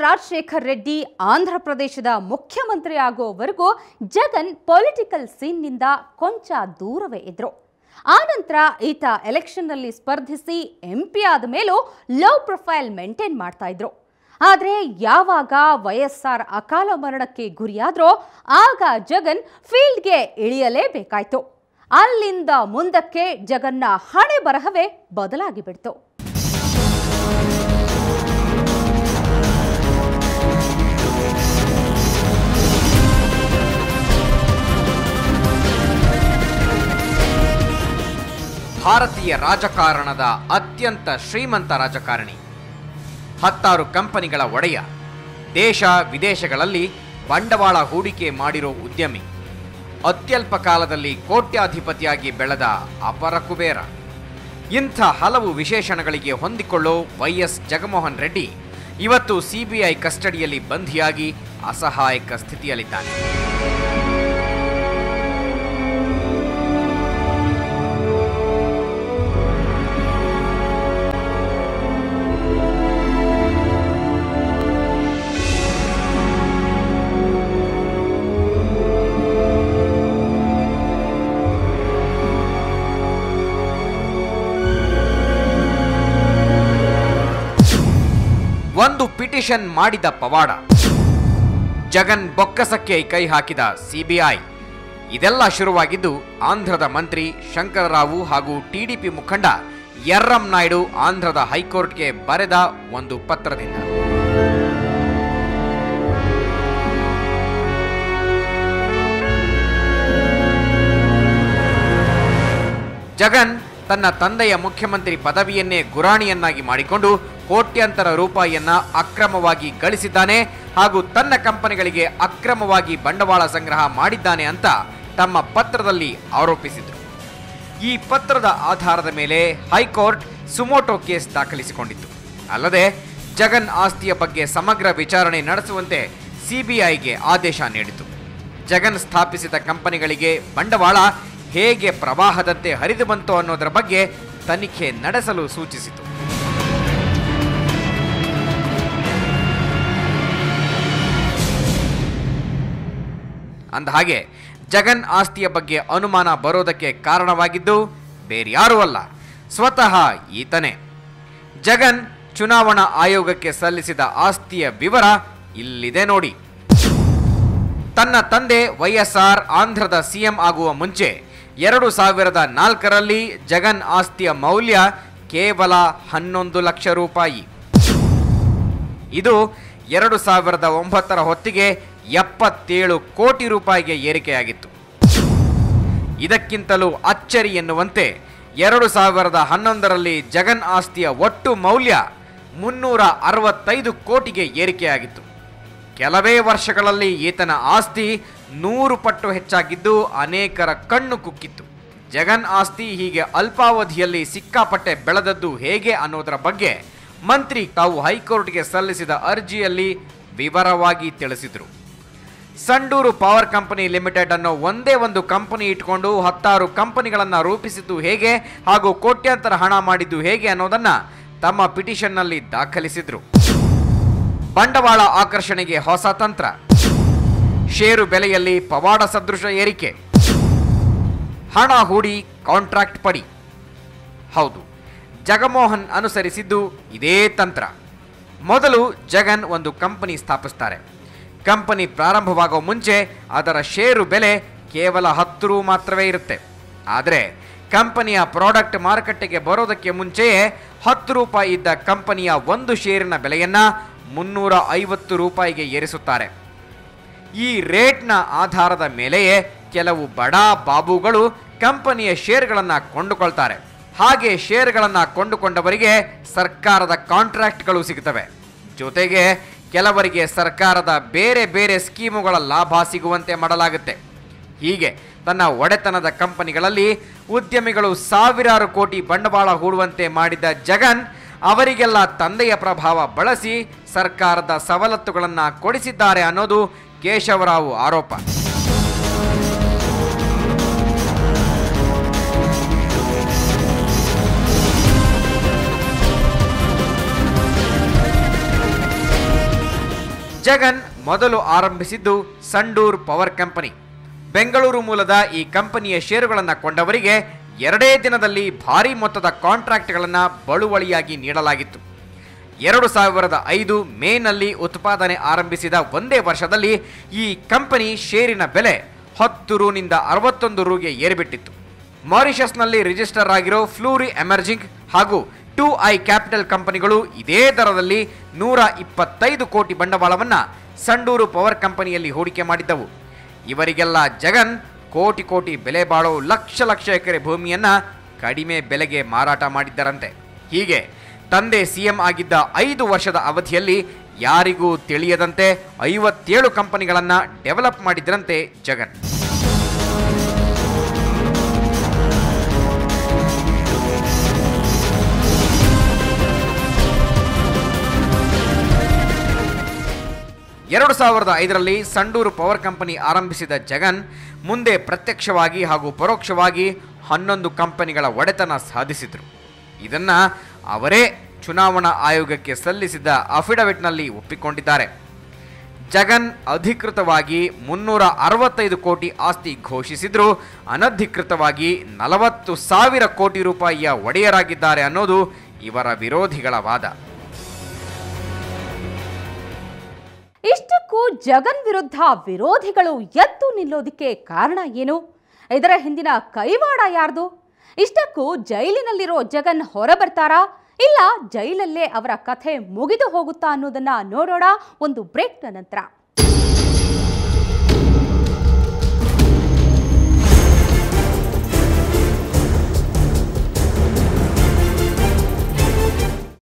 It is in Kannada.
ರಾಜಶೇಖರ್ ರೆಡ್ಡಿ ಆಂಧ್ರ ಪ್ರದೇಶದ ಮುಖ್ಯಮಂತ್ರಿ ಆಗುವವರೆಗೂ ಜಗನ್ ಪೊಲಿಟಿಕಲ್ ಸೀನ್ನಿಂದ ಕೊಂಚ ದೂರವೇ ಇದ್ರು. ಆನಂತರ ಈತ ಎಲೆಕ್ಷನ್ನಲ್ಲಿ ಸ್ಪರ್ಧಿಸಿ ಎಂಪಿ ಆದ ಮೇಲೂ ಲೋ ಪ್ರೊಫೈಲ್ ಮೇಂಟೈನ್ ಮಾಡ್ತಾ ಇದ್ರು. ಆದರೆ ಯಾವಾಗ ವೈಎಸ್ಆರ್ ಅಕಾಲ ಮರಣಕ್ಕೆ ಗುರಿಯಾದ್ರೋ ಆಗ ಜಗನ್ ಫೀಲ್ಡ್ಗೆ ಇಳಿಯಲೇಬೇಕಾಯ್ತು. ಅಲ್ಲಿಂದ ಮುಂದಕ್ಕೆ ಜಗನ್ನ ಹಣೆ ಬರಹವೇ ಬದಲಾಗಿ ಬಿಡ್ತು. ಭಾರತೀಯ ರಾಜಕಾರಣದ ಅತ್ಯಂತ ಶ್ರೀಮಂತ ರಾಜಕಾರಣಿ, 10 ಕಂಪನಿಗಳ ಒಡೆಯ, ದೇಶ ವಿದೇಶಗಳಲ್ಲಿ ಬಂಡವಾಳ ಹೂಡಿಕೆ ಮಾಡಿರೋ ಉದ್ಯಮಿ, ಅತ್ಯಲ್ಪ ಕಾಲದಲ್ಲಿ ಕೋಟ್ಯಾಧಿಪತಿಯಾಗಿ ಬೆಳೆದ ಅಪರ ಕುಬೇರ. ಇಂಥ ಹಲವು ವಿಶೇಷಣಗಳಿಗೆ ಹೊಂದಿಕೊಳ್ಳೋ ವೈಎಸ್ ಜಗನ್ಮೋಹನ್ ರೆಡ್ಡಿ ಇವತ್ತು ಸಿಬಿಐ ಕಸ್ಟಡಿಯಲ್ಲಿ ಬಂಧಿಯಾಗಿ ಅಸಹಾಯಕ ಸ್ಥಿತಿಯಲ್ಲಿದ್ದಾನೆ. ಒಂದು ಪಿಟಿಷನ್ ಮಾಡಿದ ಪವಾಡ, ಜಗನ್ ಬೊಕ್ಕಸಕ್ಕೆ ಕೈ ಹಾಕಿದ ಸಿಬಿಐ. ಇದೆಲ್ಲ ಶುರುವಾಗಿದ್ದು ಆಂಧ್ರದ ಮಂತ್ರಿ ಶಂಕರರಾವು ಹಾಗೂ ಟಿಡಿಪಿ ಮುಖಂಡ ಯರ್ರಂ ನಾಯ್ಡು ಆಂಧ್ರದ ಹೈಕೋರ್ಟ್ಗೆ ಬರೆದ ಒಂದು ಪತ್ರದಿಂದ. ಜಗನ್ ತನ್ನ ತಂದೆಯ ಮುಖ್ಯಮಂತ್ರಿ ಪದವಿಯನ್ನೇ ಗುರಾಣಿಯನ್ನಾಗಿ ಮಾಡಿಕೊಂಡು ಕೋಟ್ಯಾಂತರ ರೂಪಾಯಿಯನ್ನ ಅಕ್ರಮವಾಗಿ ಗಳಿಸಿದ್ದಾನೆ ಹಾಗೂ ತನ್ನ ಕಂಪನಿಗಳಿಗೆ ಅಕ್ರಮವಾಗಿ ಬಂಡವಾಳ ಸಂಗ್ರಹ ಮಾಡಿದ್ದಾನೆ ಅಂತ ತಮ್ಮ ಪತ್ರದಲ್ಲಿ ಆರೋಪಿಸಿದರು. ಈ ಪತ್ರದ ಆಧಾರದ ಮೇಲೆ ಹೈಕೋರ್ಟ್ ಸುಮೋಟೋ ಕೇಸ್ ದಾಖಲಿಸಿಕೊಂಡಿತ್ತು. ಅಲ್ಲದೆ ಜಗನ್ ಆಸ್ತಿಯ ಬಗ್ಗೆ ಸಮಗ್ರ ವಿಚಾರಣೆ ನಡೆಸುವಂತೆ ಸಿಬಿಐಗೆ ಆದೇಶ ನೀಡಿತು. ಜಗನ್ ಸ್ಥಾಪಿಸಿದ ಕಂಪನಿಗಳಿಗೆ ಬಂಡವಾಳ ಹೇಗೆ ಪ್ರವಾಹದಂತೆ ಹರಿದು ಬಂತು ಅನ್ನೋದರ ಬಗ್ಗೆ ತನಿಖೆ ನಡೆಸಲು ಸೂಚಿಸಿತು. ಅಂದಹಾಗೆ ಜಗನ್ ಆಸ್ತಿಯ ಬಗ್ಗೆ ಅನುಮಾನ ಬರೋದಕ್ಕೆ ಕಾರಣವಾಗಿದ್ದು ಬೇರ್ಯಾರೂ ಅಲ್ಲ, ಸ್ವತಃ ಈತನೇ. ಜಗನ್ ಚುನಾವಣಾ ಆಯೋಗಕ್ಕೆ ಸಲ್ಲಿಸಿದ ಆಸ್ತಿಯ ವಿವರ ಇಲ್ಲಿದೆ ನೋಡಿ. ತನ್ನ ತಂದೆ ವೈಎಸ್ಆರ್ ಆಂಧ್ರದ ಸಿಎಂ ಆಗುವ ಮುಂಚೆ 2004ರಲ್ಲಿ ಜಗನ್ ಆಸ್ತಿಯ ಮೌಲ್ಯ ಕೇವಲ 11 ಲಕ್ಷ ರೂಪಾಯಿ. ಇದು 2009ರ ಹೊತ್ತಿಗೆ 77 ಕೋಟಿ ರೂಪಾಯಿಗೆ ಏರಿಕೆಯಾಗಿತ್ತು. ಇದಕ್ಕಿಂತಲೂ ಅಚ್ಚರಿ ಎನ್ನುವಂತೆ 2011ರಲ್ಲಿ ಜಗನ್ ಆಸ್ತಿಯ ಒಟ್ಟು ಮೌಲ್ಯ 365 ಕೋಟಿಗೆ ಏರಿಕೆಯಾಗಿತ್ತು. ಕೆಲವೇ ವರ್ಷಗಳಲ್ಲಿ ಈತನ ಆಸ್ತಿ 100 ಪಟ್ಟು ಹೆಚ್ಚಾಗಿದ್ದು ಅನೇಕರ ಕಣ್ಣು ಕುಕ್ಕಿತ್ತು. ಜಗನ್ ಆಸ್ತಿ ಹೀಗೆ ಅಲ್ಪಾವಧಿಯಲ್ಲಿ ಸಿಕ್ಕಾಪಟ್ಟೆ ಬೆಳೆದದ್ದು ಹೇಗೆ ಅನ್ನೋದರ ಬಗ್ಗೆ ಮಂತ್ರಿ ತಾವು ಹೈಕೋರ್ಟ್ಗೆ ಸಲ್ಲಿಸಿದ ಅರ್ಜಿಯಲ್ಲಿ ವಿವರವಾಗಿ ತಿಳಿಸಿದರು. ಸಂಡೂರು ಪವರ್ ಕಂಪನಿ ಲಿಮಿಟೆಡ್ ಅನ್ನೋ ಒಂದೇ ಒಂದು ಕಂಪನಿ ಇಟ್ಕೊಂಡು 10 ಕಂಪನಿಗಳನ್ನು ರೂಪಿಸಿದ್ದು ಹೇಗೆ ಹಾಗೂ ಕೋಟ್ಯಾಂತರ ಹಣ ಮಾಡಿದ್ದು ಹೇಗೆ ಅನ್ನೋದನ್ನ ತಮ್ಮ ಪಿಟಿಷನ್ನಲ್ಲಿ ದಾಖಲಿಸಿದ್ರು. ಬಂಡವಾಳ ಆಕರ್ಷಣೆಗೆ ಹೊಸ ತಂತ್ರ, ಷೇರು ಬೆಲೆಯಲ್ಲಿ ಪವಾಡ ಸದೃಶ ಏರಿಕೆ, ಹಣ ಹೂಡಿ ಕಾಂಟ್ರಾಕ್ಟ್ ಪಡಿ. ಹೌದು, ಜಗನ್ಮೋಹನ್ ಅನುಸರಿಸಿದ್ದು ಇದೇ ತಂತ್ರ. ಮೊದಲು ಜಗನ್ ಒಂದು ಕಂಪನಿ ಸ್ಥಾಪಿಸ್ತಾರೆ. ಕಂಪನಿ ಪ್ರಾರಂಭವಾಗೋ ಮುಂಚೆ ಅದರ ಷೇರು ಬೆಲೆ ಕೇವಲ 10 ರು ಮಾತ್ರವೇ ಇರುತ್ತೆ. ಆದರೆ ಕಂಪನಿಯ ಪ್ರಾಡಕ್ಟ್ ಮಾರುಕಟ್ಟೆಗೆ ಬರೋದಕ್ಕೆ ಮುಂಚೆಯೇ 10 ರೂಪಾಯಿ ಇದ್ದ ಕಂಪನಿಯ ಒಂದು ಷೇರಿನ ಬೆಲೆಯನ್ನ 350 ರೂಪಾಯಿಗೆ ಏರಿಸುತ್ತಾರೆ. ಈ ರೇಟ್ನ ಆಧಾರದ ಮೇಲೆಯೇ ಕೆಲವು ಬಡಾ ಬಾಬುಗಳು ಕಂಪನಿಯ ಶೇರ್ಗಳನ್ನು ಕೊಂಡುಕೊಳ್ತಾರೆ. ಹಾಗೆ ಶೇರ್ಗಳನ್ನು ಕೊಂಡುಕೊಂಡವರಿಗೆ ಸರ್ಕಾರದ ಕಾಂಟ್ರಾಕ್ಟ್ಗಳು ಸಿಗುತ್ತವೆ. ಜೊತೆಗೆ ಕೆಲವರಿಗೆ ಸರ್ಕಾರದ ಬೇರೆ ಬೇರೆ ಸ್ಕೀಮುಗಳ ಲಾಭ ಸಿಗುವಂತೆ ಮಾಡಲಾಗುತ್ತೆ. ಹೀಗೆ ತನ್ನ ಒಡೆತನದ ಕಂಪನಿಗಳಲ್ಲಿ ಉದ್ಯಮಿಗಳು ಸಾವಿರಾರು ಕೋಟಿ ಬಂಡವಾಳ ಹೂಡುವಂತೆ ಮಾಡಿದ ಜಗನ್ ಅವರಿಗೆಲ್ಲ ತಂದೆಯ ಪ್ರಭಾವ ಬಳಸಿ ಸರ್ಕಾರದ ಸವಲತ್ತುಗಳನ್ನು ಕೊಡಿಸಿದ್ದಾರೆ ಅನ್ನೋದು ಕೇಶವರಾವ್ ಆರೋಪ. ಜಗನ್ ಮೊದಲು ಆರಂಭಿಸಿದ್ದು ಸಂಡೂರ್ ಪವರ್ ಕಂಪನಿ. ಬೆಂಗಳೂರು ಮೂಲದ ಈ ಕಂಪನಿಯ ಷೇರುಗಳನ್ನು ಕೊಂಡವರಿಗೆ 2 ದಿನದಲ್ಲಿ ಭಾರೀ ಮೊತ್ತದ ಕಾಂಟ್ರಾಕ್ಟ್ಗಳನ್ನು ಬಳುವಳಿಯಾಗಿ ನೀಡಲಾಗಿತ್ತು. 2005 ಮೇನಲ್ಲಿ ಉತ್ಪಾದನೆ ಆರಂಭಿಸಿದ ಒಂದೇ ವರ್ಷದಲ್ಲಿ ಈ ಕಂಪನಿ ಷೇರಿನ ಬೆಲೆ 10 ರೂನಿಂದ 61 ರೂಗೆ ಏರಿಬಿಟ್ಟಿತ್ತು. ಮಾರಿಷಸ್ನಲ್ಲಿ ರಿಜಿಸ್ಟರ್ ಆಗಿರೋ ಫ್ಲೂರಿ ಎಮರ್ಜಿಂಗ್ ಹಾಗೂ 2i ಕ್ಯಾಪಿಟಲ್ ಕಂಪನಿಗಳು ಇದೇ ದರದಲ್ಲಿ 125 ಕೋಟಿ ಬಂಡವಾಳವನ್ನು ಸಂಡೂರು ಪವರ್ ಕಂಪನಿಯಲ್ಲಿ ಹೂಡಿಕೆ ಮಾಡಿದ್ದವು. ಇವರಿಗೆಲ್ಲ ಜಗನ್ ಕೋಟಿ ಕೋಟಿ ಬೆಲೆ ಬಾಳೋ ಲಕ್ಷ ಲಕ್ಷ ಎಕರೆ ಭೂಮಿಯನ್ನ ಕಡಿಮೆ ಬೆಲೆಗೆ ಮಾರಾಟ ಮಾಡಿದ್ದರಂತೆ. ಹೀಗೆ ತಂದೆ ಸಿಎಂ ಆಗಿದ್ದ 5 ವರ್ಷದ ಅವಧಿಯಲ್ಲಿ ಯಾರಿಗೂ ತಿಳಿಯದಂತೆ 57 ಕಂಪನಿಗಳನ್ನು ಡೆವಲಪ್ ಮಾಡಿದ್ರಂತೆ ಜಗನ್. ಎರಡು 2005ರಲ್ಲಿ ಸಂಡೂರು ಪವರ್ ಕಂಪನಿ ಆರಂಭಿಸಿದ ಜಗನ್ ಮುಂದೆ ಪ್ರತ್ಯಕ್ಷವಾಗಿ ಹಾಗೂ ಪರೋಕ್ಷವಾಗಿ 11 ಕಂಪನಿಗಳ ಒಡೆತನ ಸಾಧಿಸಿದರು. ಇದನ್ನ ಅವರೇ ಚುನಾವಣಾ ಆಯೋಗಕ್ಕೆ ಸಲ್ಲಿಸಿದ ಅಫಿಡವಿಟ್ನಲ್ಲಿ ಒಪ್ಪಿಕೊಂಡಿದ್ದಾರೆ. ಜಗನ್ ಅಧಿಕೃತವಾಗಿ 365 ಕೋಟಿ ಆಸ್ತಿ ಘೋಷಿಸಿದ್ರು, ಅನಧಿಕೃತವಾಗಿ 40,000 ಕೋಟಿ ರೂಪಾಯಿಯ ಒಡೆಯರಾಗಿದ್ದಾರೆ ಅನ್ನೋದು ಇವರ ವಿರೋಧಿಗಳ ವಾದ. ಇಷ್ಟಕ್ಕೂ ಜಗನ್ ವಿರುದ್ಧ ವಿರೋಧಿಗಳು ಎದ್ದು ನಿಲ್ಲೋದಕ್ಕೆ ಕಾರಣ ಏನು? ಇದರ ಹಿಂದಿನ ಕೈವಾಡ ಯಾರ್ದು? ಇಷ್ಟಕ್ಕೂ ಜೈಲಿನಲ್ಲಿರೋ ಜಗನ್ ಹೊರಬರ್ತಾರಾ, ಇಲ್ಲ ಜೈಲಲ್ಲೇ ಅವರ ಕಥೆ ಮುಗಿದು ಹೋಗುತ್ತಾ ಅನ್ನೋದನ್ನ ನೋಡೋಣ ಒಂದು ಬ್ರೇಕ್ನ ನಂತರ.